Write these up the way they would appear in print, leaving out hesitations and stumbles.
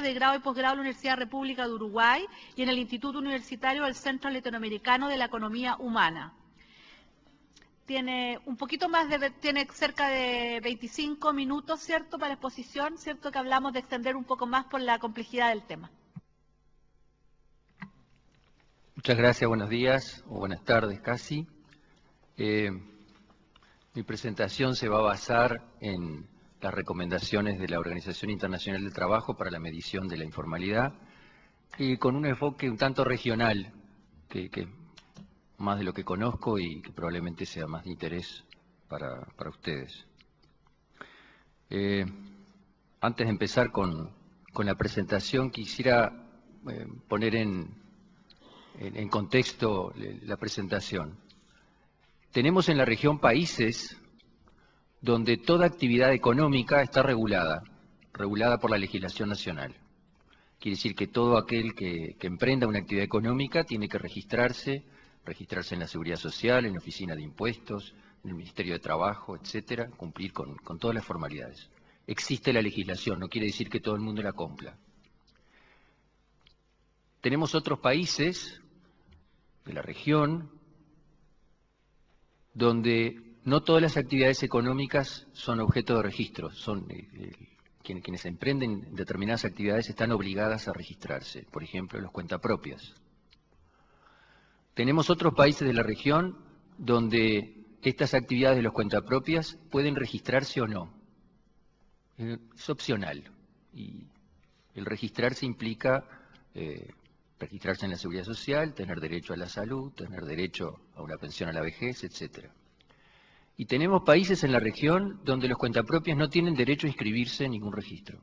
de grado y posgrado en la Universidad República de Uruguay y en el Instituto Universitario del Centro Latinoamericano de la Economía Humana. Tiene tiene cerca de 25 minutos, ¿cierto?, para exposición, ¿cierto?, que hablamos de extender un poco más por la complejidad del tema. Muchas gracias, buenos días o buenas tardes casi. Mi presentación se va a basar en las recomendaciones de la Organización Internacional del Trabajo para la medición de la informalidad y con un enfoque un tanto regional, que más de lo que conozco y que probablemente sea más de interés para ustedes. Antes de empezar con la presentación, quisiera poner en contexto la presentación. Tenemos en la región países donde toda actividad económica está regulada por la legislación nacional. Quiere decir que todo aquel que emprenda una actividad económica tiene que registrarse en la Seguridad Social, en la Oficina de Impuestos, en el Ministerio de Trabajo, etcétera, cumplir con todas las formalidades. Existe la legislación, no quiere decir que todo el mundo la cumpla. Tenemos otros países de la región donde no todas las actividades económicas son objeto de registro, quienes emprenden determinadas actividades están obligadas a registrarse, por ejemplo, los cuentapropias. Tenemos otros países de la región donde estas actividades de los cuentapropias pueden registrarse o no. Es opcional y el registrarse implica registrarse en la Seguridad Social, tener derecho a la salud, tener derecho a una pensión a la vejez, etc. Y tenemos países en la región donde los cuentapropias no tienen derecho a inscribirse en ningún registro.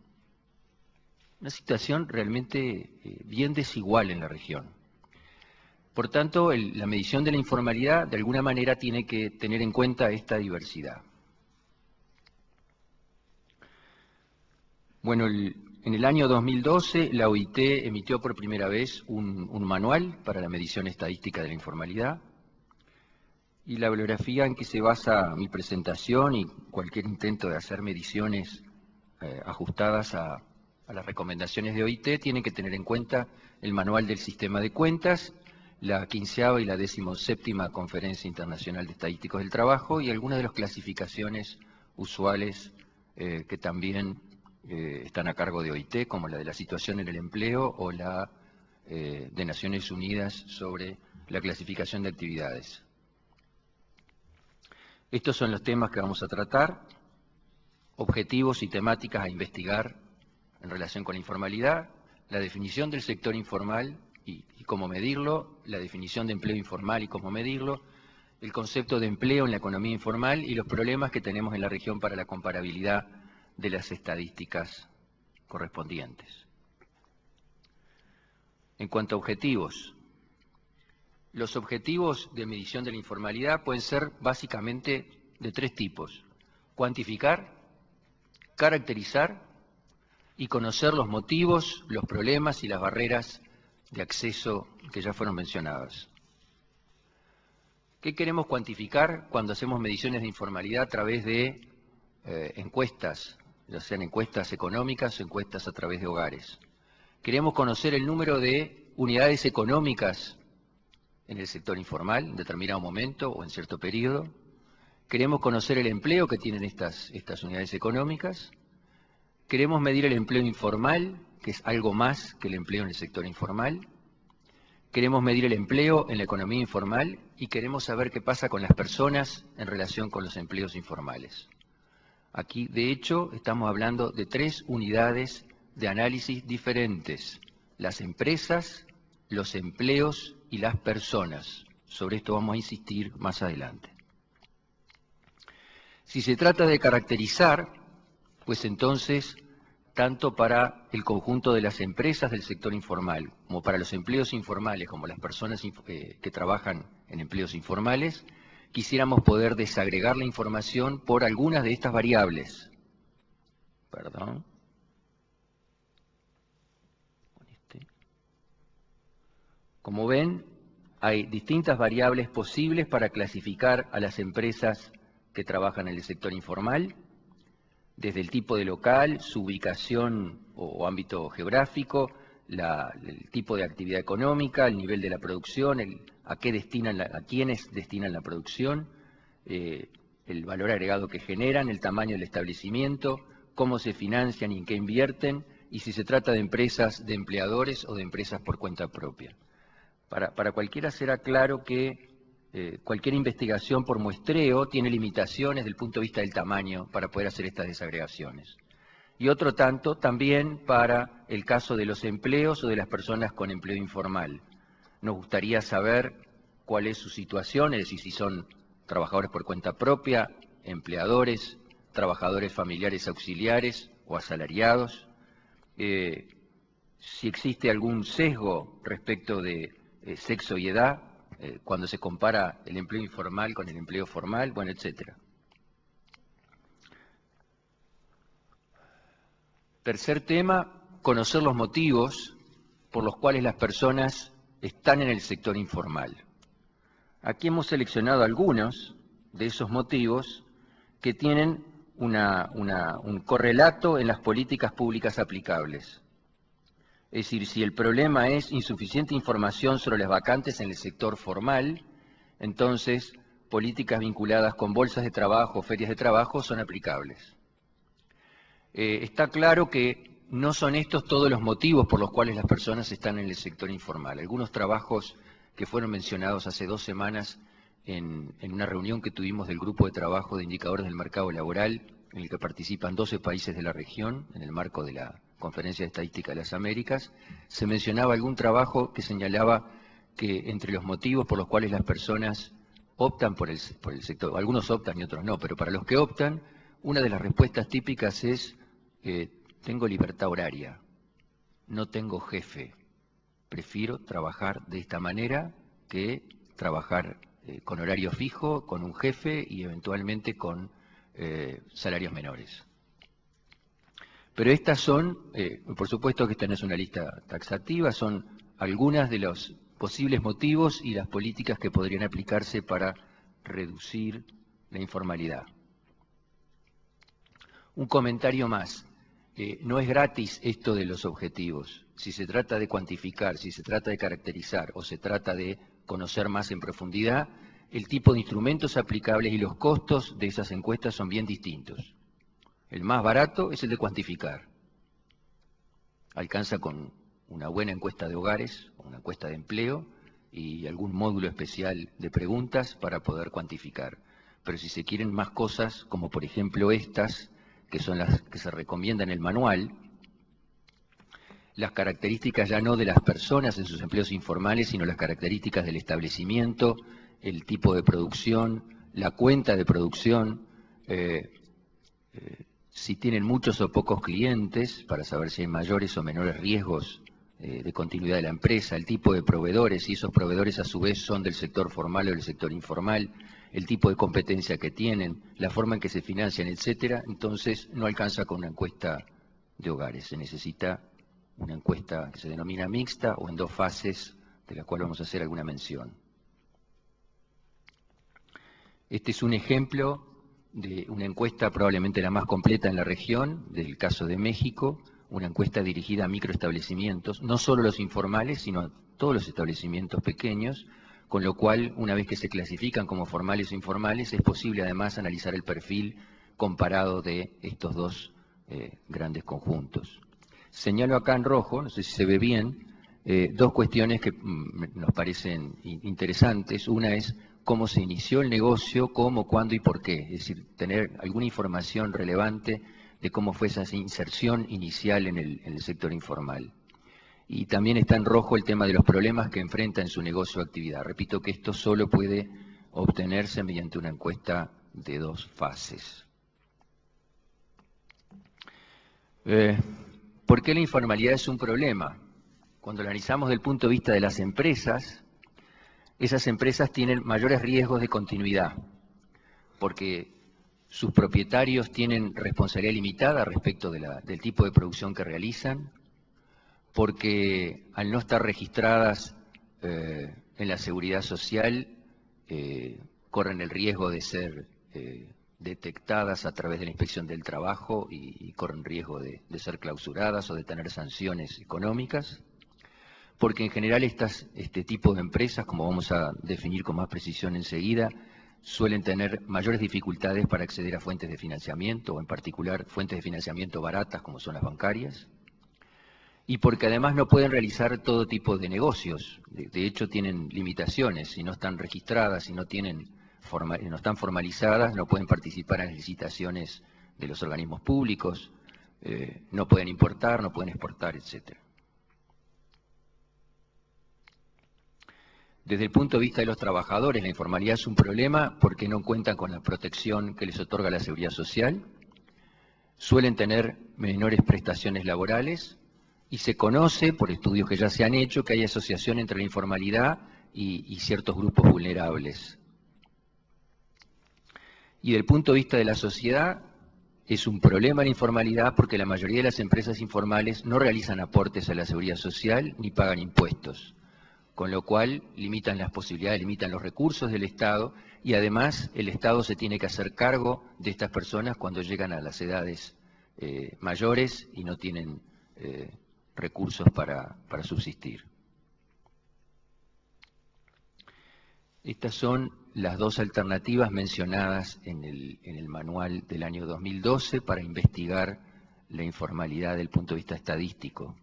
Una situación realmente bien desigual en la región. Por tanto, la medición de la informalidad de alguna manera tiene que tener en cuenta esta diversidad. Bueno, en el año 2012 la OIT emitió por primera vez un manual para la medición estadística de la informalidad y la bibliografía en que se basa mi presentación y cualquier intento de hacer mediciones ajustadas a las recomendaciones de OIT tienen que tener en cuenta el manual del sistema de cuentas, la 15ª y la 17ª Conferencia Internacional de Estadísticos del Trabajo y algunas de las clasificaciones usuales que también están a cargo de OIT, como la de la situación en el empleo o la de Naciones Unidas sobre la clasificación de actividades. Estos son los temas que vamos a tratar, objetivos y temáticas a investigar en relación con la informalidad, la definición del sector informal y cómo medirlo, la definición de empleo informal y cómo medirlo, el concepto de empleo en la economía informal y los problemas que tenemos en la región para la comparabilidad de las estadísticas correspondientes. En cuanto a objetivos, los objetivos de medición de la informalidad pueden ser básicamente de tres tipos: cuantificar, caracterizar y conocer los motivos, los problemas y las barreras de acceso que ya fueron mencionadas. ¿Qué queremos cuantificar cuando hacemos mediciones de informalidad a través de encuestas, ya sean encuestas económicas o encuestas a través de hogares? Queremos conocer el número de unidades económicas en el sector informal en determinado momento o en cierto periodo. Queremos conocer el empleo que tienen estas unidades económicas. Queremos medir el empleo informal, que es algo más que el empleo en el sector informal. Queremos medir el empleo en la economía informal y queremos saber qué pasa con las personas en relación con los empleos informales. Aquí, de hecho, estamos hablando de tres unidades de análisis diferentes: las empresas, los empleos y las personas. Sobre esto vamos a insistir más adelante. Si se trata de caracterizar, pues entonces, tanto para el conjunto de las empresas del sector informal, como para los empleos informales, como las personas que trabajan en empleos informales, quisiéramos poder desagregar la información por algunas de estas variables. Como ven, hay distintas variables posibles para clasificar a las empresas que trabajan en el sector informal. desde el tipo de local, su ubicación o ámbito geográfico, el tipo de actividad económica, el nivel de la producción, a quiénes destinan la producción, el valor agregado que generan, el tamaño del establecimiento, cómo se financian y en qué invierten, y si se trata de empresas de empleadores o de empresas por cuenta propia. Para cualquiera será claro que cualquier investigación por muestreo tiene limitaciones desde el punto de vista del tamaño para poder hacer estas desagregaciones. Y otro tanto también para el caso de los empleos o de las personas con empleo informal. Nos gustaría saber cuál es su situación, es decir, si son trabajadores por cuenta propia, empleadores, trabajadores familiares auxiliares o asalariados, si existe algún sesgo respecto de sexo y edad, cuando se compara el empleo informal con el empleo formal, bueno, etcétera. Tercer tema, conocer los motivos por los cuales las personas están en el sector informal. Aquí hemos seleccionado algunos de esos motivos que tienen un correlato en las políticas públicas aplicables. Es decir, si el problema es insuficiente información sobre las vacantes en el sector formal, entonces políticas vinculadas con bolsas de trabajo, ferias de trabajo son aplicables. Está claro que no son estos todos los motivos por los cuales las personas están en el sector informal. Algunos trabajos que fueron mencionados hace 2 semanas en una reunión que tuvimos del Grupo de Trabajo de Indicadores del Mercado Laboral, en el que participan 12 países de la región, en el marco de la Conferencia de Estadística de las Américas, se mencionaba algún trabajo que señalaba que entre los motivos por los cuales las personas optan por el sector, algunos optan y otros no, pero para los que optan, una de las respuestas típicas es tengo libertad horaria, no tengo jefe, prefiero trabajar de esta manera que trabajar con horario fijo, con un jefe y eventualmente con salarios menores. Pero estas son, por supuesto que esta no es una lista taxativa, son algunas de los posibles motivos y las políticas que podrían aplicarse para reducir la informalidad. Un comentario más. No es gratis esto de los objetivos. Si se trata de cuantificar, si se trata de caracterizar o se trata de conocer más en profundidad, el tipo de instrumentos aplicables y los costos de esas encuestas son bien distintos. El más barato es el de cuantificar. Alcanza con una buena encuesta de hogares, una encuesta de empleo y algún módulo especial de preguntas para poder cuantificar. Pero si se quieren más cosas, como por ejemplo estas, que son las que se recomiendan en el manual, las características ya no de las personas en sus empleos informales, sino las características del establecimiento, el tipo de producción, la cuenta de producción, si tienen muchos o pocos clientes, para saber si hay mayores o menores riesgos de continuidad de la empresa, el tipo de proveedores, si esos proveedores a su vez son del sector formal o del sector informal, el tipo de competencia que tienen, la forma en que se financian, etcétera, entonces no alcanza con una encuesta de hogares. Se necesita una encuesta que se denomina mixta o en 2 fases, de la cual vamos a hacer alguna mención. Este es un ejemplo de una encuesta probablemente la más completa en la región, del caso de México, una encuesta dirigida a microestablecimientos, no solo los informales, sino a todos los establecimientos pequeños, con lo cual, una vez que se clasifican como formales o informales, es posible además analizar el perfil comparado de estos 2 grandes conjuntos. Señalo acá en rojo, no sé si se ve bien, 2 cuestiones que nos parecen interesantes. Una es cómo se inició el negocio, cómo, cuándo y por qué. Es decir, tener alguna información relevante de cómo fue esa inserción inicial en el sector informal. Y también está en rojo el tema de los problemas que enfrenta en su negocio o actividad. Repito que esto solo puede obtenerse mediante una encuesta de 2 fases. ¿Por qué la informalidad es un problema? Cuando lo analizamos desde el punto de vista de las empresas, esas empresas tienen mayores riesgos de continuidad, porque sus propietarios tienen responsabilidad limitada respecto del tipo de producción que realizan, porque al no estar registradas en la seguridad social, corren el riesgo de ser detectadas a través de la inspección del trabajo y corren riesgo de ser clausuradas o de tener sanciones económicas, porque en general este tipo de empresas, como vamos a definir con más precisión enseguida, suelen tener mayores dificultades para acceder a fuentes de financiamiento, o en particular fuentes de financiamiento baratas como son las bancarias, y porque además no pueden realizar todo tipo de negocios. De hecho, tienen limitaciones. Si no están registradas, si no están formalizadas, no pueden participar en las licitaciones de los organismos públicos, no pueden importar, no pueden exportar, etc. Desde el punto de vista de los trabajadores, la informalidad es un problema porque no cuentan con la protección que les otorga la seguridad social, suelen tener menores prestaciones laborales, y se conoce, por estudios que ya se han hecho, que hay asociación entre la informalidad y ciertos grupos vulnerables. Y desde el punto de vista de la sociedad, es un problema la informalidad porque la mayoría de las empresas informales no realizan aportes a la seguridad social ni pagan impuestos, con lo cual limitan las posibilidades, limitan los recursos del Estado, y además el Estado se tiene que hacer cargo de estas personas cuando llegan a las edades mayores y no tienen recursos para subsistir. Estas son las dos alternativas mencionadas en el manual del año 2012 para investigar la informalidad desde el punto de vista estadístico.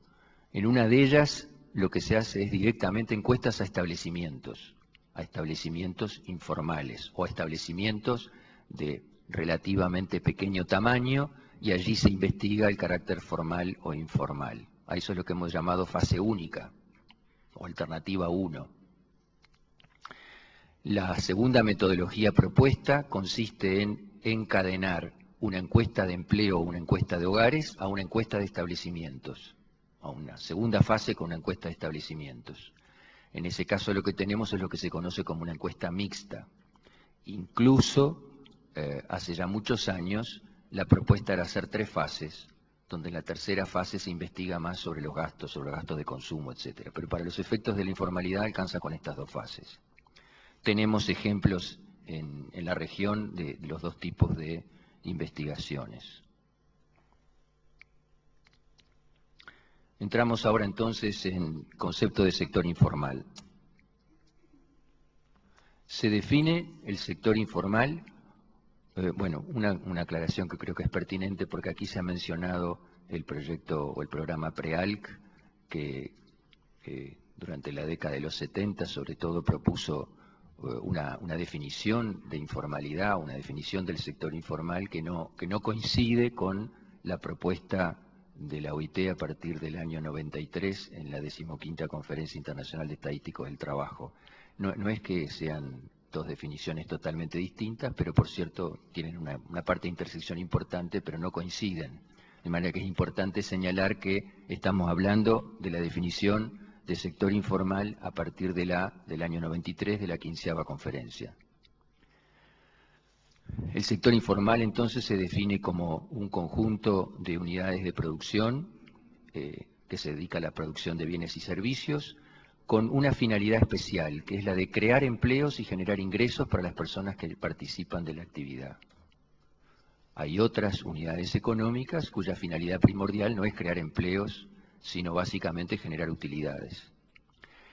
En una de ellas lo que se hace es directamente encuestas a establecimientos informales o a establecimientos de relativamente pequeño tamaño, y allí se investiga el carácter formal o informal. A eso es lo que hemos llamado fase única o alternativa 1. La segunda metodología propuesta consiste en encadenar una encuesta de empleo o una encuesta de hogares a una encuesta de establecimientos, a una segunda fase con una encuesta de establecimientos. En ese caso lo que tenemos es lo que se conoce como una encuesta mixta. Incluso hace ya muchos años la propuesta era hacer 3 fases, donde en la tercera fase se investiga más sobre los gastos de consumo, etc. Pero para los efectos de la informalidad alcanza con estas 2 fases. Tenemos ejemplos en la región de los 2 tipos de investigaciones. Entramos ahora entonces en concepto de sector informal. Se define el sector informal, bueno, una aclaración que creo que es pertinente porque aquí se ha mencionado el proyecto o el programa PREALC, que durante la década de los 70 sobre todo propuso una definición de informalidad, una definición del sector informal que no coincide con la propuesta de la OIT a partir del año 93 en la 15ª Conferencia Internacional de Estadísticos del Trabajo. No es que sean 2 definiciones totalmente distintas, pero por cierto tienen una parte de intersección importante, pero no coinciden. De manera que es importante señalar que estamos hablando de la definición de sector informal a partir del año 93 de la 15ª Conferencia. El sector informal entonces se define como un conjunto de unidades de producción que se dedica a la producción de bienes y servicios con una finalidad especial, que es la de crear empleos y generar ingresos para las personas que participan de la actividad. Hay otras unidades económicas cuya finalidad primordial no es crear empleos, sino básicamente generar utilidades.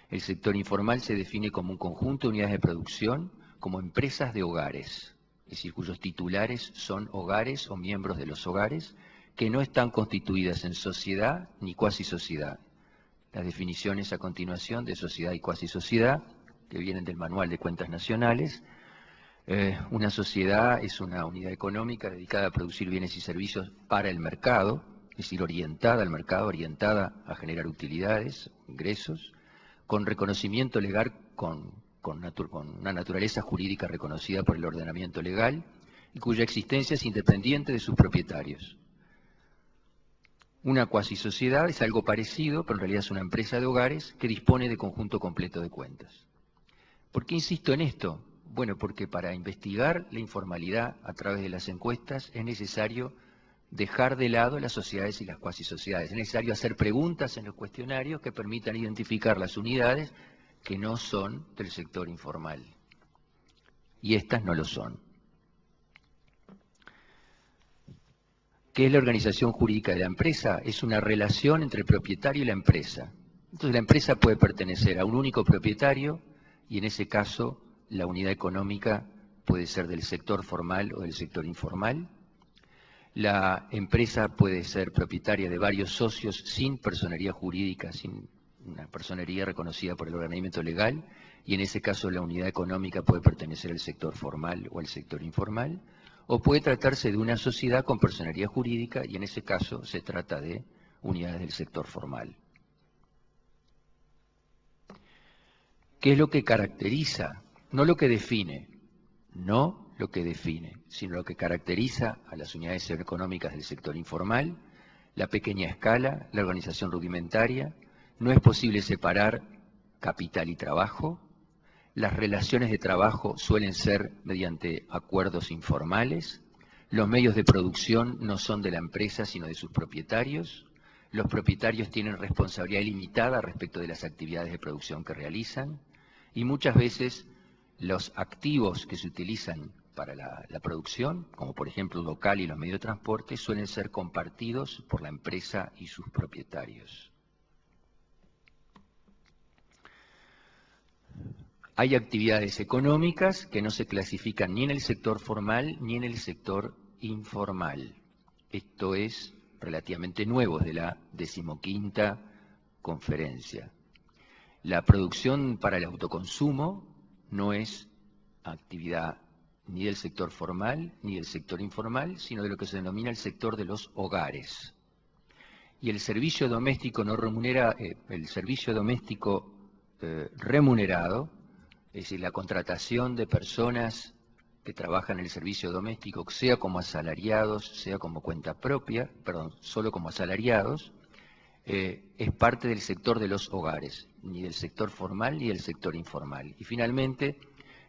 El sector informal se define como un conjunto de unidades de producción, como empresas de hogares, es decir, cuyos titulares son hogares o miembros de los hogares, que no están constituidas en sociedad ni cuasi sociedad. Las definiciones a continuación de sociedad y cuasi sociedad, que vienen del Manual de Cuentas Nacionales. Una sociedad es una unidad económica dedicada a producir bienes y servicios para el mercado, es decir, orientada al mercado, orientada a generar utilidades, ingresos, con reconocimiento legal, con una naturaleza jurídica reconocida por el ordenamiento legal y cuya existencia es independiente de sus propietarios. Una cuasi sociedad es algo parecido, pero en realidad es una empresa de hogares que dispone de conjunto completo de cuentas. ¿Por qué insisto en esto? Bueno, porque para investigar la informalidad a través de las encuestas es necesario dejar de lado las sociedades y las cuasi sociedades. Es necesario hacer preguntas en los cuestionarios que permitan identificar las unidades que no son del sector informal. Y estas no lo son. ¿Qué es la organización jurídica de la empresa? Es una relación entre el propietario y la empresa. Entonces la empresa puede pertenecer a un único propietario y en ese caso la unidad económica puede ser del sector formal o del sector informal. La empresa puede ser propietaria de varios socios sin personería jurídica, sin una personería reconocida por el ordenamiento legal, y en ese caso la unidad económica puede pertenecer al sector formal o al sector informal, o puede tratarse de una sociedad con personería jurídica, y en ese caso se trata de unidades del sector formal. ¿Qué es lo que caracteriza? No lo que define, no lo que define, sino lo que caracteriza a las unidades económicas del sector informal: la pequeña escala, la organización rudimentaria, no es posible separar capital y trabajo, las relaciones de trabajo suelen ser mediante acuerdos informales, los medios de producción no son de la empresa sino de sus propietarios, los propietarios tienen responsabilidad ilimitada respecto de las actividades de producción que realizan, y muchas veces los activos que se utilizan para la producción, como por ejemplo el local y los medios de transporte, suelen ser compartidos por la empresa y sus propietarios. Hay actividades económicas que no se clasifican ni en el sector formal ni en el sector informal. Esto es relativamente nuevo, de la 15ª conferencia. La producción para el autoconsumo no es actividad ni del sector formal ni del sector informal, sino de lo que se denomina el sector de los hogares. Y el servicio doméstico no remunera, el servicio doméstico remunerado, es decir, la contratación de personas que trabajan en el servicio doméstico, sea como asalariados, sea como cuenta propia, perdón, solo como asalariados, es parte del sector de los hogares, ni del sector formal ni del sector informal. Y finalmente,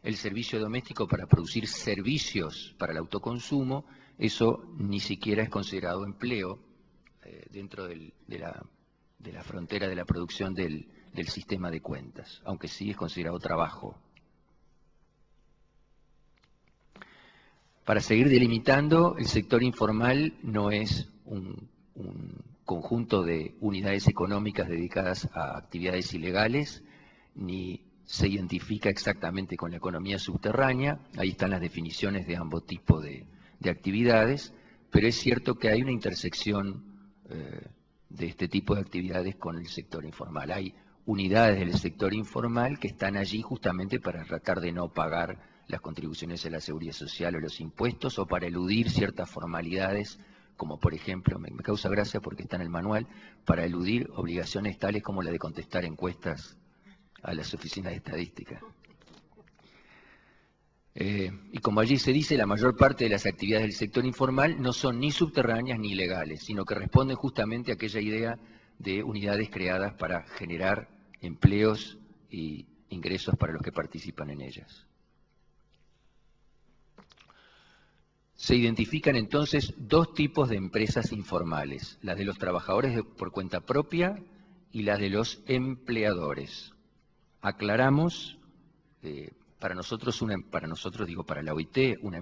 el servicio doméstico para producir servicios para el autoconsumo, eso ni siquiera es considerado empleo dentro de la frontera de la producción del sistema de cuentas, aunque sí es considerado trabajo. Para seguir delimitando, el sector informal no es un conjunto de unidades económicas dedicadas a actividades ilegales, ni se identifica exactamente con la economía subterránea. Ahí están las definiciones de ambos tipos de actividades, pero es cierto que hay una intersección de este tipo de actividades con el sector informal. Hay unidades del sector informal que están allí justamente para tratar de no pagar las contribuciones a la seguridad social o los impuestos, o para eludir ciertas formalidades, como por ejemplo, me causa gracia porque está en el manual, para eludir obligaciones tales como la de contestar encuestas a las oficinas de estadística. Y como allí se dice, la mayor parte de las actividades del sector informal no son ni subterráneas ni ilegales, sino que responden justamente a aquella idea de unidades creadas para generar empleos y ingresos para los que participan en ellas. Se identifican entonces dos tipos de empresas informales: las de los trabajadores por cuenta propia y las de los empleadores. Aclaramos, para la OIT, una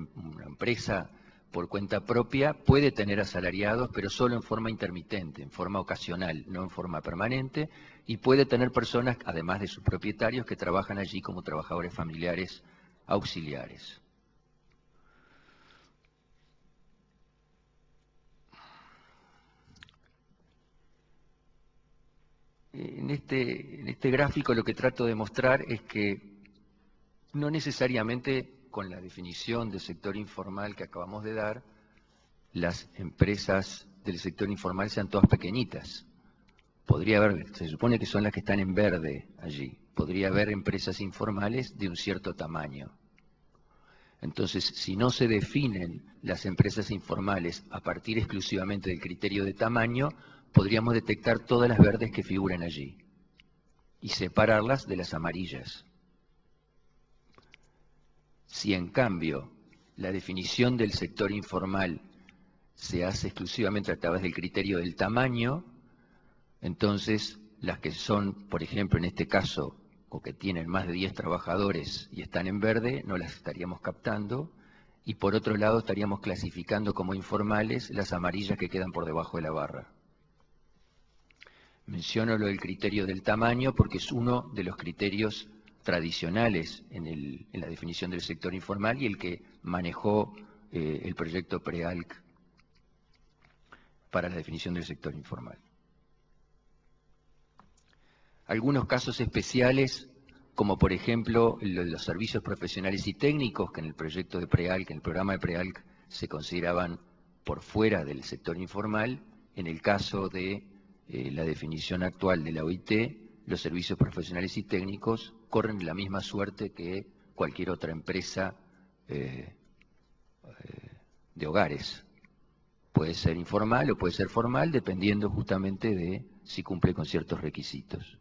empresa por cuenta propia puede tener asalariados, pero solo en forma intermitente, en forma ocasional, no en forma permanente, y puede tener personas, además de sus propietarios, que trabajan allí como trabajadores familiares auxiliares. En este gráfico lo que trato de mostrar es que no necesariamente con la definición de sector informal que acabamos de dar, las empresas del sector informal sean todas pequeñitas. Podría haber, se supone que son las que están en verde allí, podría haber empresas informales de un cierto tamaño. Entonces, si no se definen las empresas informales a partir exclusivamente del criterio de tamaño, podríamos detectar todas las verdes que figuran allí y separarlas de las amarillas. Si en cambio la definición del sector informal se hace exclusivamente a través del criterio del tamaño, entonces las que son, por ejemplo, en este caso, o que tienen más de 10 trabajadores y están en verde, no las estaríamos captando, y por otro lado estaríamos clasificando como informales las amarillas que quedan por debajo de la barra. Menciono lo del criterio del tamaño porque es uno de los criterios tradicionales en la definición del sector informal y el que manejó el proyecto PREALC para la definición del sector informal. Algunos casos especiales, como por ejemplo los servicios profesionales y técnicos, que en el proyecto de PREALC, en el programa de PREALC, se consideraban por fuera del sector informal. En el caso de la definición actual de la OIT, los servicios profesionales y técnicos corren la misma suerte que cualquier otra empresa de hogares. Puede ser informal o puede ser formal, dependiendo justamente de si cumple con ciertos requisitos.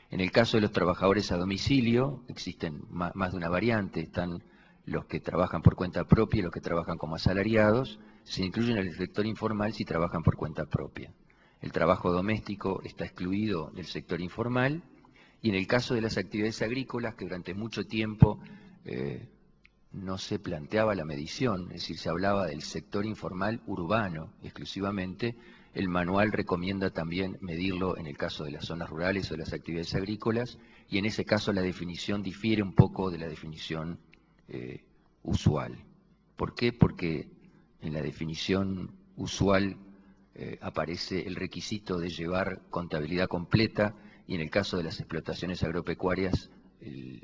En el caso de los trabajadores a domicilio, existen más de una variante, están los que trabajan por cuenta propia y los que trabajan como asalariados, se incluyen en el sector informal si trabajan por cuenta propia. El trabajo doméstico está excluido del sector informal, y en el caso de las actividades agrícolas, que durante mucho tiempo no se planteaba la medición, es decir, se hablaba del sector informal urbano exclusivamente, el manual recomienda también medirlo en el caso de las zonas rurales o de las actividades agrícolas, y en ese caso la definición difiere un poco de la definición usual. ¿Por qué? Porque en la definición usual aparece el requisito de llevar contabilidad completa, y en el caso de las explotaciones agropecuarias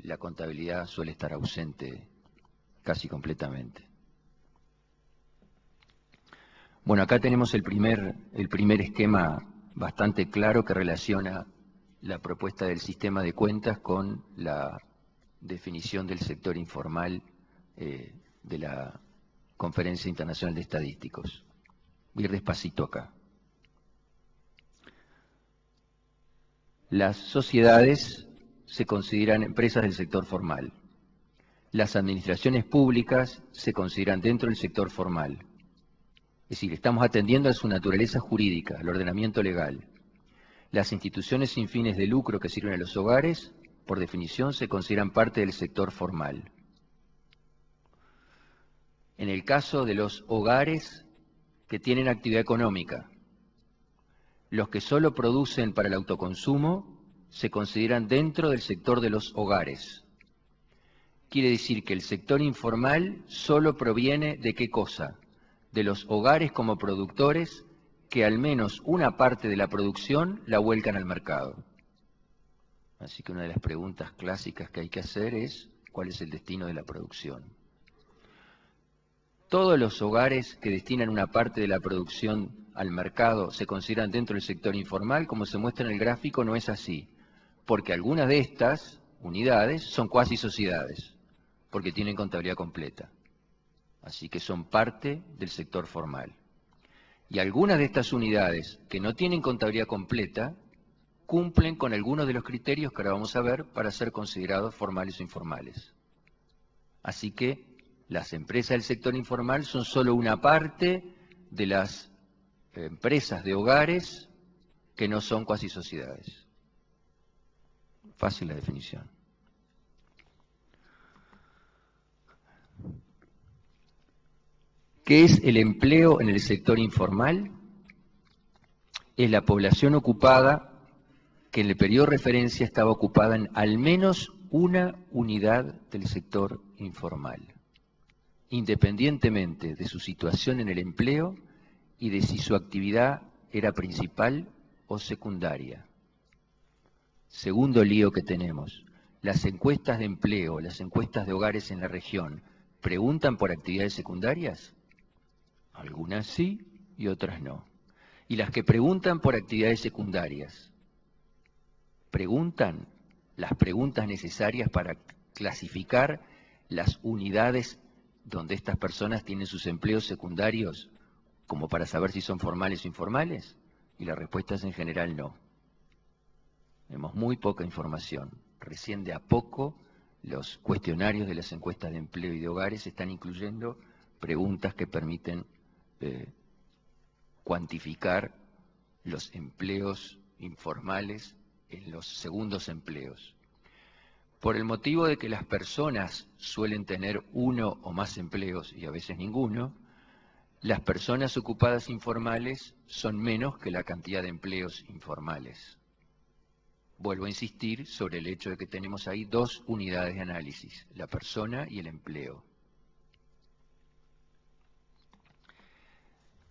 la contabilidad suele estar ausente casi completamente. Bueno, acá tenemos el primer esquema bastante claro que relaciona la propuesta del sistema de cuentas con la definición del sector informal de la Conferencia Internacional de Estadísticos. Voy a ir despacito acá. Las sociedades se consideran empresas del sector formal. Las administraciones públicas se consideran dentro del sector formal. Es decir, estamos atendiendo a su naturaleza jurídica, al ordenamiento legal. Las instituciones sin fines de lucro que sirven a los hogares, por definición, se consideran parte del sector formal. En el caso de los hogares que tienen actividad económica, los que solo producen para el autoconsumo se consideran dentro del sector de los hogares. Quiere decir que el sector informal solo proviene ¿de qué cosa? De los hogares como productores que al menos una parte de la producción la vuelcan al mercado. Así que una de las preguntas clásicas que hay que hacer es ¿cuál es el destino de la producción? ¿Todos los hogares que destinan una parte de la producción al mercado se consideran dentro del sector informal? Como se muestra en el gráfico, no es así, porque algunas de estas unidades son cuasi sociedades, porque tienen contabilidad completa. Así que son parte del sector formal. Y algunas de estas unidades que no tienen contabilidad completa cumplen con algunos de los criterios que ahora vamos a ver para ser considerados formales o informales. Así que las empresas del sector informal son solo una parte de las empresas de hogares que no son cuasi sociedades. Fácil la definición. ¿Qué es el empleo en el sector informal? Es la población ocupada que en el periodo de referencia estaba ocupada en al menos una unidad del sector informal, independientemente de su situación en el empleo y de si su actividad era principal o secundaria. Segundo lío que tenemos, las encuestas de empleo, las encuestas de hogares en la región, ¿preguntan por actividades secundarias? Algunas sí y otras no. Y las que preguntan por actividades secundarias, ¿preguntan las preguntas necesarias para clasificar las unidades donde estas personas tienen sus empleos secundarios como para saber si son formales o informales? Y la respuesta es en general no. Tenemos muy poca información. Recién de a poco los cuestionarios de las encuestas de empleo y de hogares están incluyendo preguntas que permiten cuantificar los empleos informales en los segundos empleos. Por el motivo de que las personas suelen tener uno o más empleos y a veces ninguno, las personas ocupadas informales son menos que la cantidad de empleos informales. Vuelvo a insistir sobre el hecho de que tenemos ahí dos unidades de análisis, la persona y el empleo.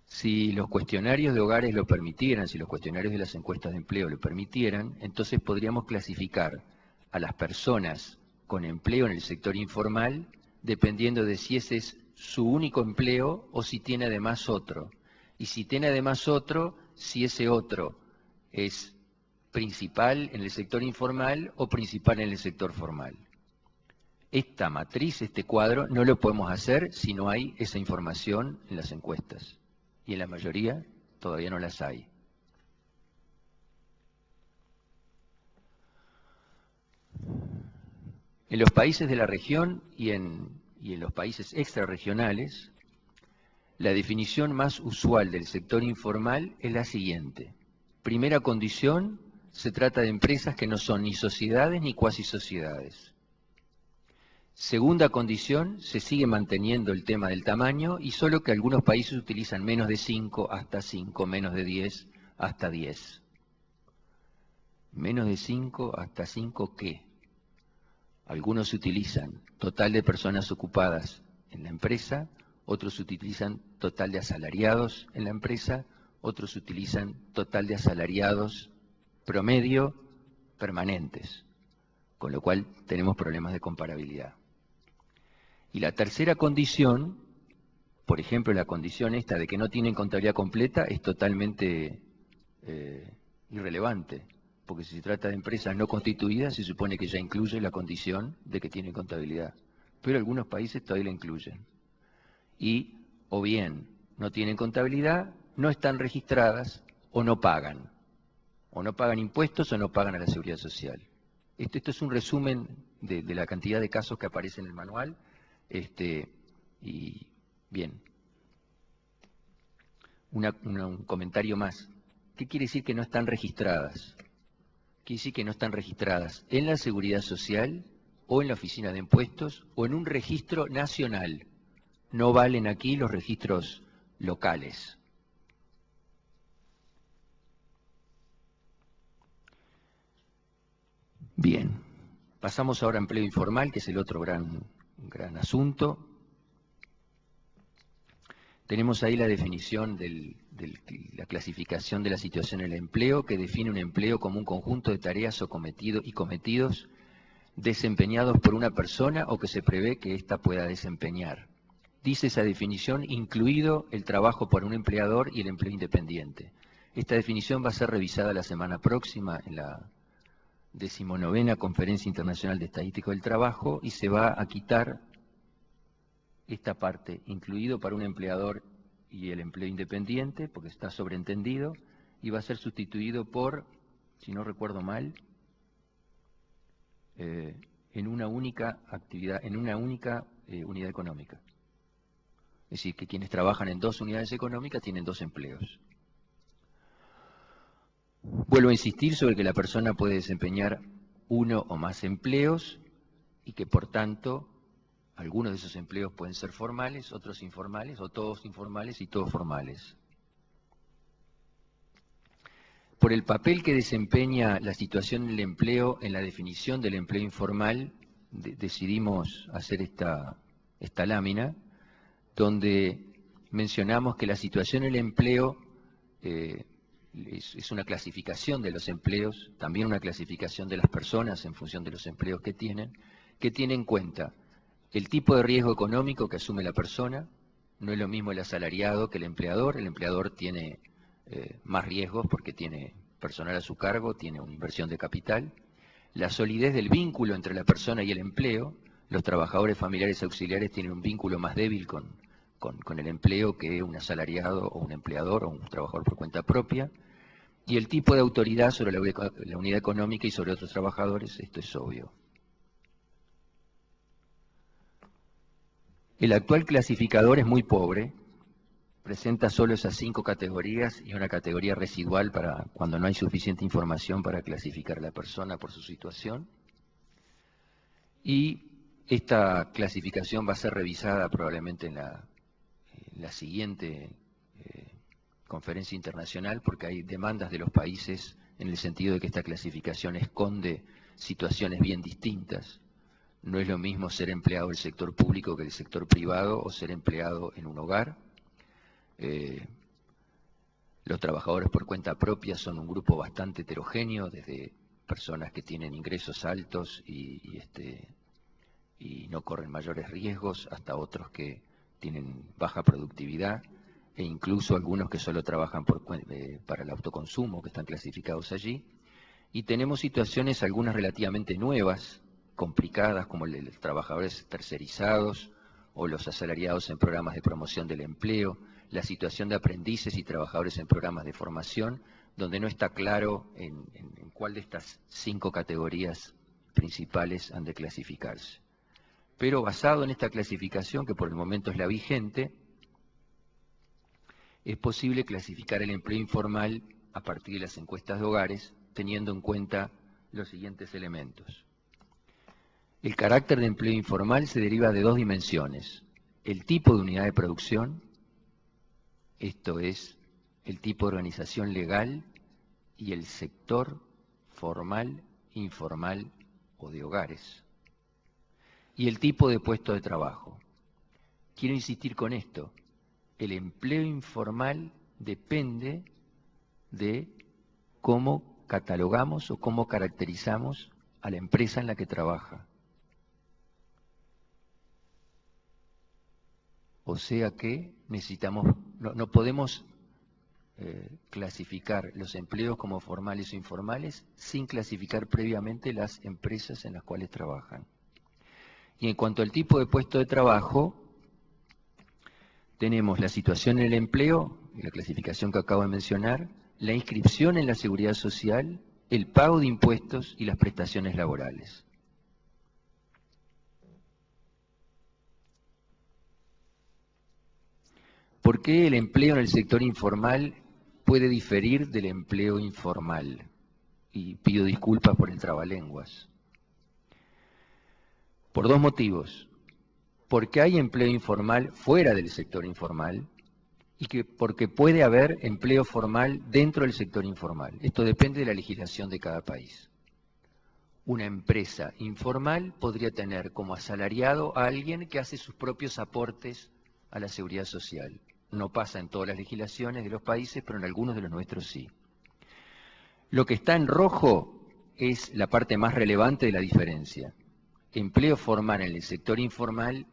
Si los cuestionarios de hogares lo permitieran, si los cuestionarios de las encuestas de empleo lo permitieran, entonces podríamos clasificar a las personas con empleo en el sector informal dependiendo de si ese es su único empleo o si tiene además otro. Y si tiene además otro, si ese otro es principal en el sector informal o principal en el sector formal. Esta matriz, este cuadro, no lo podemos hacer si no hay esa información en las encuestas. Y en la mayoría todavía no las hay. En los países de la región y en los países extrarregionales, la definición más usual del sector informal es la siguiente. Primera condición, se trata de empresas que no son ni sociedades ni cuasi sociedades. Segunda condición, se sigue manteniendo el tema del tamaño y solo que algunos países utilizan menos de 5 hasta 5, menos de 10 hasta 10. Menos de 5 hasta 5, ¿qué? Algunos utilizan total de personas ocupadas en la empresa, otros utilizan total de asalariados en la empresa, otros utilizan total de asalariados promedio permanentes, con lo cual tenemos problemas de comparabilidad. Y la tercera condición, por ejemplo, la condición esta de que no tienen contabilidad completa, es totalmente irrelevante, porque si se trata de empresas no constituidas, se supone que ya incluye la condición de que tienen contabilidad. Pero algunos países todavía la incluyen. Y o bien no tienen contabilidad, no están registradas o no pagan. O no pagan impuestos o no pagan a la seguridad social. Esto es un resumen de la cantidad de casos que aparece en el manual. Y bien, un comentario más. ¿Qué quiere decir que no están registradas? Quiere decir que no están registradas en la Seguridad Social o en la Oficina de Impuestos o en un registro nacional. No valen aquí los registros locales. Bien, pasamos ahora a empleo informal, que es el otro gran asunto. Tenemos ahí la definición de la clasificación de la situación en el empleo, que define un empleo como un conjunto de tareas o cometidos desempeñados por una persona o que se prevé que ésta pueda desempeñar. Dice esa definición, incluido el trabajo por un empleador y el empleo independiente. Esta definición va a ser revisada la semana próxima en la 19ª Conferencia Internacional de Estadística del Trabajo y se va a quitar esta parte, incluido para un empleador y el empleo independiente, porque está sobreentendido, y va a ser sustituido por, si no recuerdo mal, en una única actividad, en una única unidad económica. Es decir, que quienes trabajan en dos unidades económicas tienen dos empleos. Vuelvo a insistir sobre que la persona puede desempeñar uno o más empleos y que por tanto algunos de esos empleos pueden ser formales, otros informales, o todos informales y todos formales. Por el papel que desempeña la situación del empleo en la definición del empleo informal, decidimos hacer esta lámina, donde mencionamos que la situación del empleo es una clasificación de los empleos, también una clasificación de las personas en función de los empleos que tiene en cuenta el tipo de riesgo económico que asume la persona. No es lo mismo el asalariado que el empleador tiene más riesgos porque tiene personal a su cargo, tiene una inversión de capital, la solidez del vínculo entre la persona y el empleo. Los trabajadores familiares auxiliares tienen un vínculo más débil con el empleo que un asalariado o un empleador o un trabajador por cuenta propia, y el tipo de autoridad sobre la unidad económica y sobre otros trabajadores, esto es obvio. El actual clasificador es muy pobre, presenta solo esas 5 categorías y una categoría residual para cuando no hay suficiente información para clasificar a la persona por su situación. Y esta clasificación va a ser revisada probablemente en la siguiente conferencia internacional, porque hay demandas de los países en el sentido de que esta clasificación esconde situaciones bien distintas. No es lo mismo ser empleado del sector público que del sector privado o ser empleado en un hogar. Los trabajadores por cuenta propia son un grupo bastante heterogéneo, desde personas que tienen ingresos altos y no corren mayores riesgos, hasta otros que tienen baja productividad, e incluso algunos que solo trabajan para el autoconsumo, que están clasificados allí. Y tenemos situaciones, algunas relativamente nuevas, complicadas, como los trabajadores tercerizados o los asalariados en programas de promoción del empleo, la situación de aprendices y trabajadores en programas de formación, donde no está claro en cuál de estas 5 categorías principales han de clasificarse. Pero basado en esta clasificación, que por el momento es la vigente, es posible clasificar el empleo informal a partir de las encuestas de hogares, teniendo en cuenta los siguientes elementos. El carácter de empleo informal se deriva de 2 dimensiones: el tipo de unidad de producción, esto es, el tipo de organización legal, y el sector formal, informal o de hogares, y el tipo de puesto de trabajo. Quiero insistir con esto: el empleo informal depende de cómo catalogamos o cómo caracterizamos a la empresa en la que trabaja. O sea que necesitamos, no podemos clasificar los empleos como formales o informales sin clasificar previamente las empresas en las cuales trabajan. Y en cuanto al tipo de puesto de trabajo, tenemos la situación en el empleo, la clasificación que acabo de mencionar, la inscripción en la seguridad social, el pago de impuestos y las prestaciones laborales. ¿Por qué el empleo en el sector informal puede diferir del empleo informal? Y pido disculpas por el trabalenguas. Por 2 motivos. Porque hay empleo informal fuera del sector informal y porque puede haber empleo formal dentro del sector informal. Esto depende de la legislación de cada país. Una empresa informal podría tener como asalariado a alguien que hace sus propios aportes a la seguridad social. No pasa en todas las legislaciones de los países, pero en algunos de los nuestros sí. Lo que está en rojo es la parte más relevante de la diferencia. Empleo formal en el sector informal,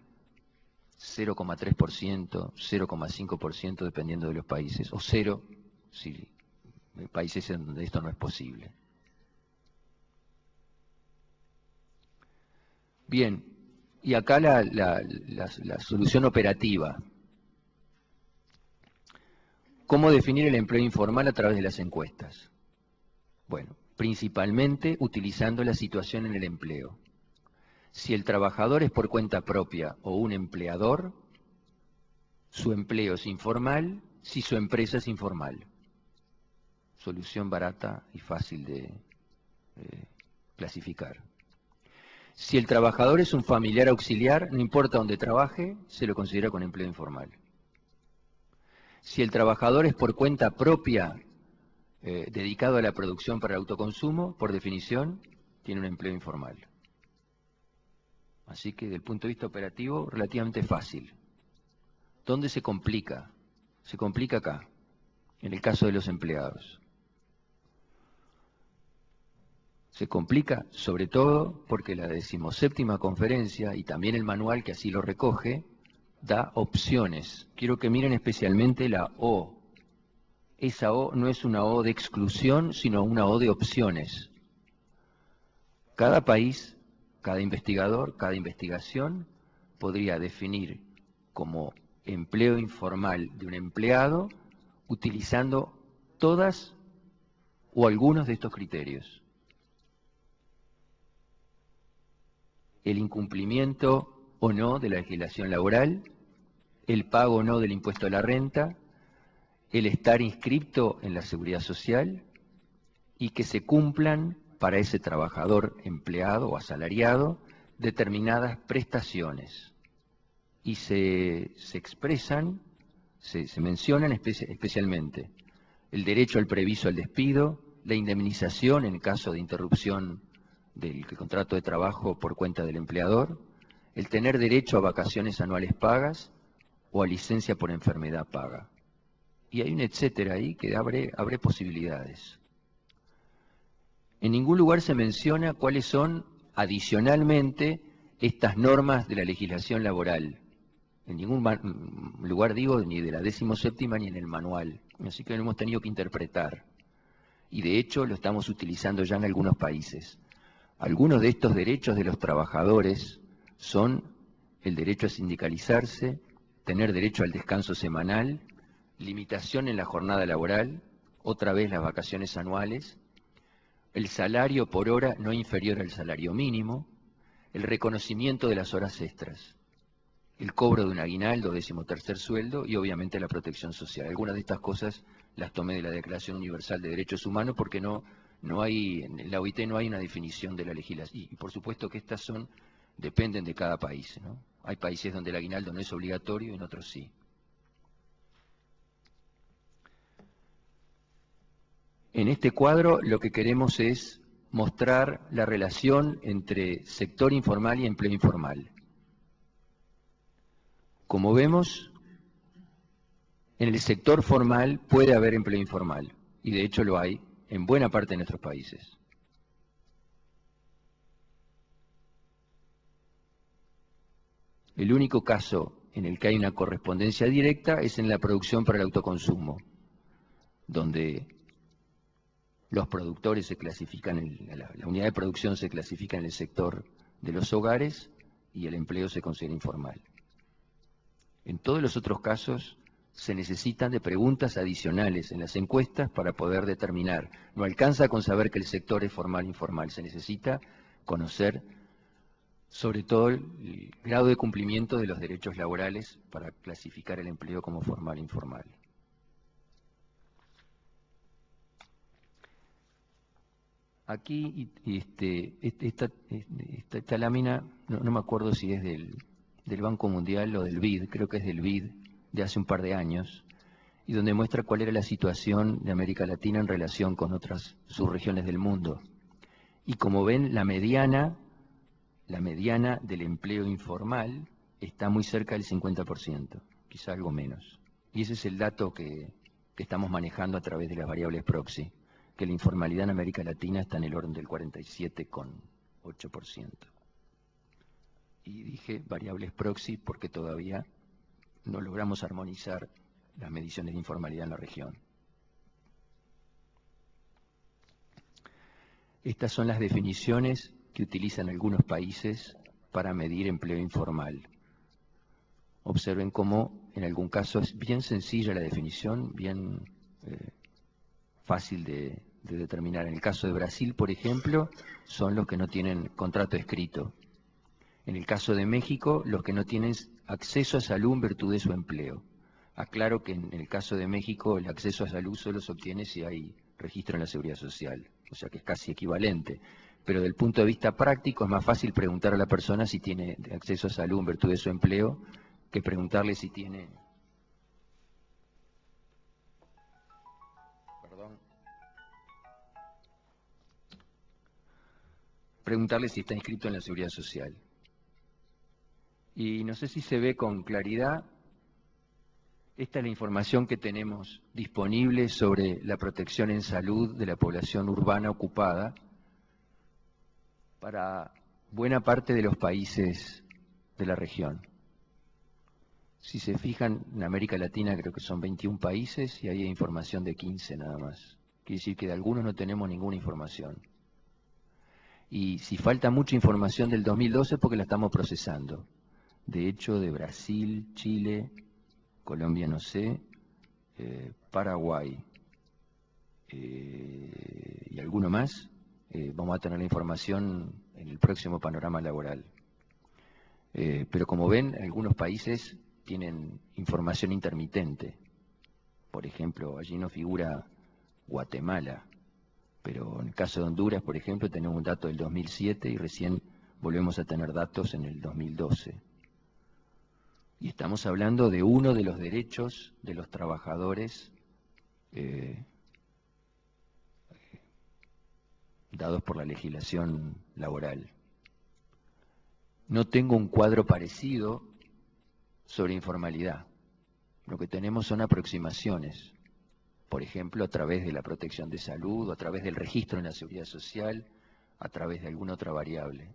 0,3%, 0,5% dependiendo de los países, o 0 si hay países en donde esto no es posible. Bien, y acá la solución operativa. ¿Cómo definir el empleo informal a través de las encuestas? Bueno, principalmente utilizando la situación en el empleo. Si el trabajador es por cuenta propia o un empleador, su empleo es informal si su empresa es informal. Solución barata y fácil de clasificar. Si el trabajador es un familiar auxiliar, no importa dónde trabaje, se lo considera con empleo informal. Si el trabajador es por cuenta propia, dedicado a la producción para el autoconsumo, por definición, tiene un empleo informal. Así que, desde el punto de vista operativo, relativamente fácil. ¿Dónde se complica? Se complica acá, en el caso de los empleados. Se complica sobre todo porque la 17ª conferencia, y también el manual que así lo recoge, da opciones. Quiero que miren especialmente la O. Esa O no es una O de exclusión, sino una O de opciones. Cada país, cada investigador, cada investigación podría definir como empleo informal de un empleado utilizando todas o algunos de estos criterios. El incumplimiento o no de la legislación laboral, el pago o no del impuesto a la renta, el estar inscripto en la seguridad social y que se cumplan para ese trabajador empleado o asalariado determinadas prestaciones y se expresan, se mencionan especialmente el derecho al preaviso al despido, la indemnización en caso de interrupción del contrato de trabajo por cuenta del empleador, el tener derecho a vacaciones anuales pagas o a licencia por enfermedad paga. Y hay un etcétera ahí que abre posibilidades. En ningún lugar se menciona cuáles son adicionalmente estas normas de la legislación laboral. En ningún lugar, digo, ni de la 17ª ni en el manual. Así que lo hemos tenido que interpretar. Y de hecho lo estamos utilizando ya en algunos países. Algunos de estos derechos de los trabajadores son el derecho a sindicalizarse, tener derecho al descanso semanal, limitación en la jornada laboral, otra vez las vacaciones anuales, el salario por hora no inferior al salario mínimo, el reconocimiento de las horas extras, el cobro de un aguinaldo, 13º sueldo y obviamente la protección social. Algunas de estas cosas las tomé de la Declaración Universal de Derechos Humanos porque no hay, en la OIT no hay una definición de la legislación. Y por supuesto que estas dependen de cada país, ¿no? Hay países donde el aguinaldo no es obligatorio y en otros sí. En este cuadro lo que queremos es mostrar la relación entre sector informal y empleo informal. Como vemos, en el sector formal puede haber empleo informal, y de hecho lo hay en buena parte de nuestros países. El único caso en el que hay una correspondencia directa es en la producción para el autoconsumo, donde los productores se clasifican, la unidad de producción se clasifica en el sector de los hogares y el empleo se considera informal. En todos los otros casos se necesitan de preguntas adicionales en las encuestas para poder determinar. No alcanza con saber que el sector es formal o informal, se necesita conocer sobre todo el grado de cumplimiento de los derechos laborales para clasificar el empleo como formal e informal. Aquí esta lámina, no me acuerdo si es del Banco Mundial o del BID, creo que es del BID, de hace un par de años, y donde muestra cuál era la situación de América Latina en relación con otras subregiones del mundo. Y como ven, la mediana del empleo informal está muy cerca del 50%, quizá algo menos. Y ese es el dato que estamos manejando a través de las variables proxy, que la informalidad en América Latina está en el orden del 47,8%. Y dije variables proxy porque todavía no logramos armonizar las mediciones de informalidad en la región. Estas son las definiciones que utilizan algunos países para medir empleo informal. Observen cómo en algún caso es bien sencilla la definición, bien fácil de determinar. En el caso de Brasil, por ejemplo, son los que no tienen contrato escrito. En el caso de México, los que no tienen acceso a salud en virtud de su empleo. Aclaro que en el caso de México el acceso a salud solo se obtiene si hay registro en la Seguridad Social, o sea que es casi equivalente. Pero desde el punto de vista práctico es más fácil preguntar a la persona si tiene acceso a salud en virtud de su empleo que preguntarle si tiene... Preguntarle si está inscrito en la Seguridad Social. Y no sé si se ve con claridad, esta es la información que tenemos disponible sobre la protección en salud de la población urbana ocupada para buena parte de los países de la región. Si se fijan, en América Latina creo que son 21 países y ahí hay información de 15 nada más. Quiere decir que de algunos no tenemos ninguna información. Y si falta mucha información del 2012 porque la estamos procesando. De hecho, de Brasil, Chile, Colombia no sé, Paraguay y alguno más, vamos a tener la información en el próximo panorama laboral. Pero como ven, algunos países tienen información intermitente. Por ejemplo, allí no figura Guatemala, pero en el caso de Honduras, por ejemplo, tenemos un dato del 2007 y recién volvemos a tener datos en el 2012. Y estamos hablando de uno de los derechos de los trabajadores dados por la legislación laboral. No tengo un cuadro parecido sobre informalidad. Lo que tenemos son aproximaciones, por ejemplo, a través de la protección de salud, o a través del registro en la seguridad social, a través de alguna otra variable.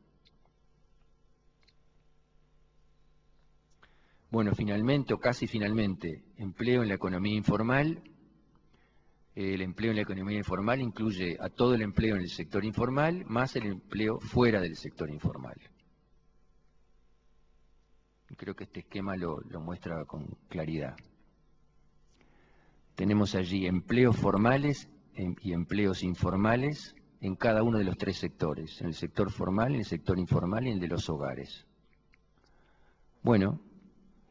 Bueno, finalmente, o casi finalmente, empleo en la economía informal. El empleo en la economía informal incluye a todo el empleo en el sector informal, más el empleo fuera del sector informal. Creo que este esquema lo muestra con claridad. Tenemos allí empleos formales y empleos informales en cada uno de los tres sectores, en el sector formal, en el sector informal y en el de los hogares. Bueno,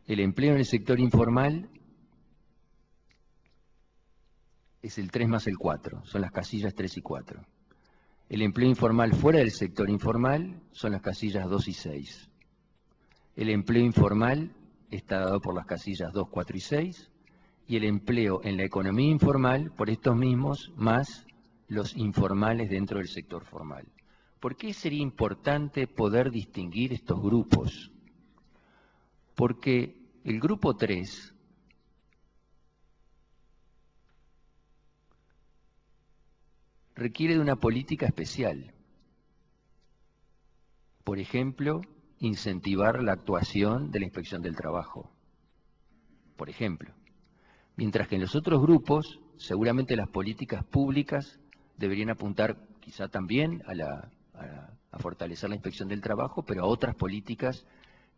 el empleo en el sector informal es el 3 más el 4, son las casillas 3 y 4. El empleo informal fuera del sector informal son las casillas 2 y 6. El empleo informal está dado por las casillas 2, 4 y 6, y el empleo en la economía informal por estos mismos, más los informales dentro del sector formal. ¿Por qué sería importante poder distinguir estos grupos? Porque el grupo 3 requiere de una política especial. Por ejemplo, incentivar la actuación de la Inspección del Trabajo. Por ejemplo. Mientras que en los otros grupos, seguramente las políticas públicas deberían apuntar quizá también a fortalecer la Inspección del Trabajo, pero a otras políticas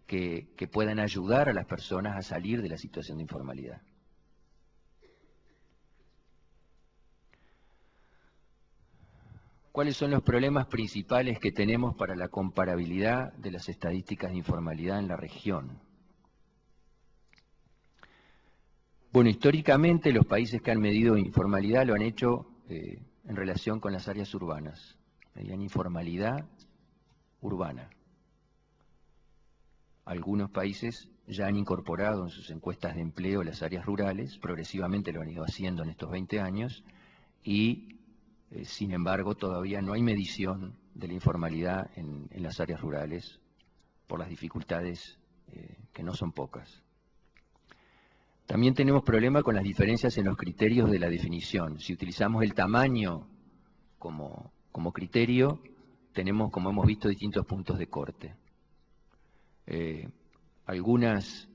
que puedan ayudar a las personas a salir de la situación de informalidad. ¿Cuáles son los problemas principales que tenemos para la comparabilidad de las estadísticas de informalidad en la región? Bueno, históricamente los países que han medido informalidad lo han hecho en relación con las áreas urbanas. Medían informalidad urbana. Algunos países ya han incorporado en sus encuestas de empleo las áreas rurales, progresivamente lo han ido haciendo en estos 20 años, y sin embargo todavía no hay medición de la informalidad en las áreas rurales por las dificultades que no son pocas. También tenemos problemas con las diferencias en los criterios de la definición. Si utilizamos el tamaño como criterio, tenemos, como hemos visto, distintos puntos de corte. Algunas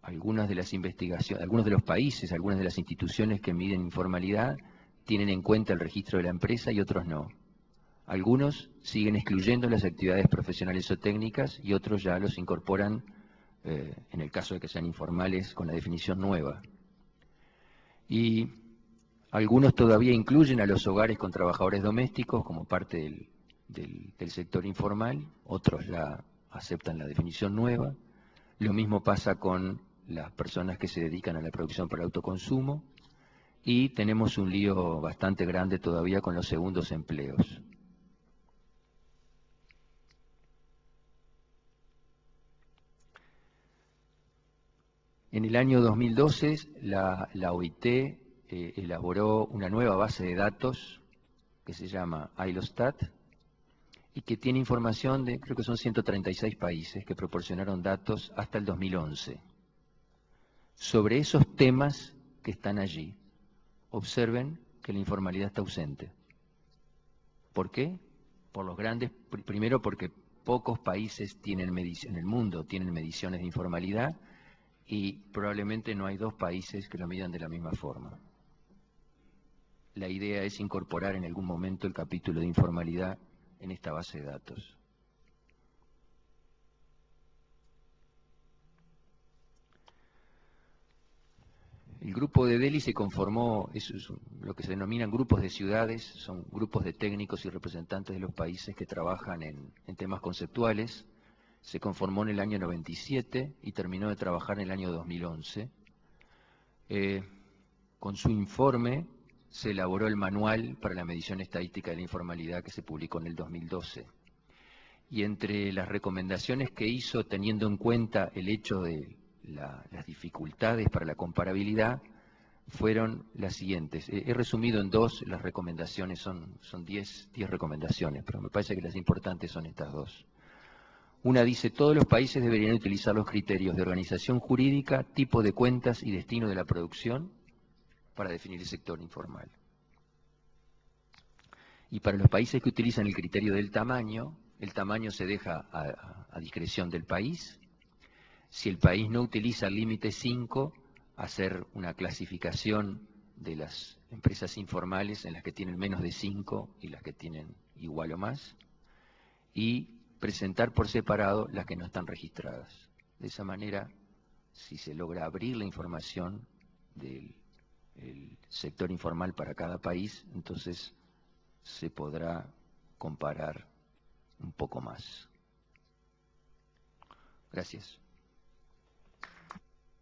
de las investigaciones, algunos de los países, algunas de las instituciones que miden informalidad tienen en cuenta el registro de la empresa y otros no. Algunos siguen excluyendo las actividades profesionales o técnicas y otros ya los incorporan en el caso de que sean informales con la definición nueva. Y algunos todavía incluyen a los hogares con trabajadores domésticos como parte del sector informal, otros ya aceptan la definición nueva. Lo mismo pasa con las personas que se dedican a la producción para el autoconsumo, y tenemos un lío bastante grande todavía con los segundos empleos. En el año 2012 la OIT elaboró una nueva base de datos que se llama ILOSTAT y que tiene información de, creo que son 136 países que proporcionaron datos hasta el 2011. Sobre esos temas que están allí, observen que la informalidad está ausente. ¿Por qué? Por los grandes, primero porque pocos países en el mundo tienen mediciones de informalidad, y probablemente no hay dos países que lo midan de la misma forma. La idea es incorporar en algún momento el capítulo de informalidad en esta base de datos. El grupo de Delhi se conformó, es lo que se denominan grupos de ciudades, son grupos de técnicos y representantes de los países que trabajan en temas conceptuales. Se conformó en el año 97 y terminó de trabajar en el año 2011. Con su informe se elaboró el manual para la medición estadística de la informalidad que se publicó en el 2012. y entre las recomendaciones que hizo, teniendo en cuenta el hecho de las dificultades para la comparabilidad, fueron las siguientes. He resumido en dos las recomendaciones, son 10 recomendaciones, pero me parece que las importantes son estas dos. Una dice, todos los países deberían utilizar los criterios de organización jurídica, tipo de cuentas y destino de la producción para definir el sector informal. Y para los países que utilizan el criterio del tamaño, el tamaño se deja a discreción del país. Si el país no utiliza el límite 5, hacer una clasificación de las empresas informales en las que tienen menos de 5 y las que tienen igual o más, y presentar por separado las que no están registradas. De esa manera, si se logra abrir la información del sector informal para cada país, entonces se podrá comparar un poco más. Gracias.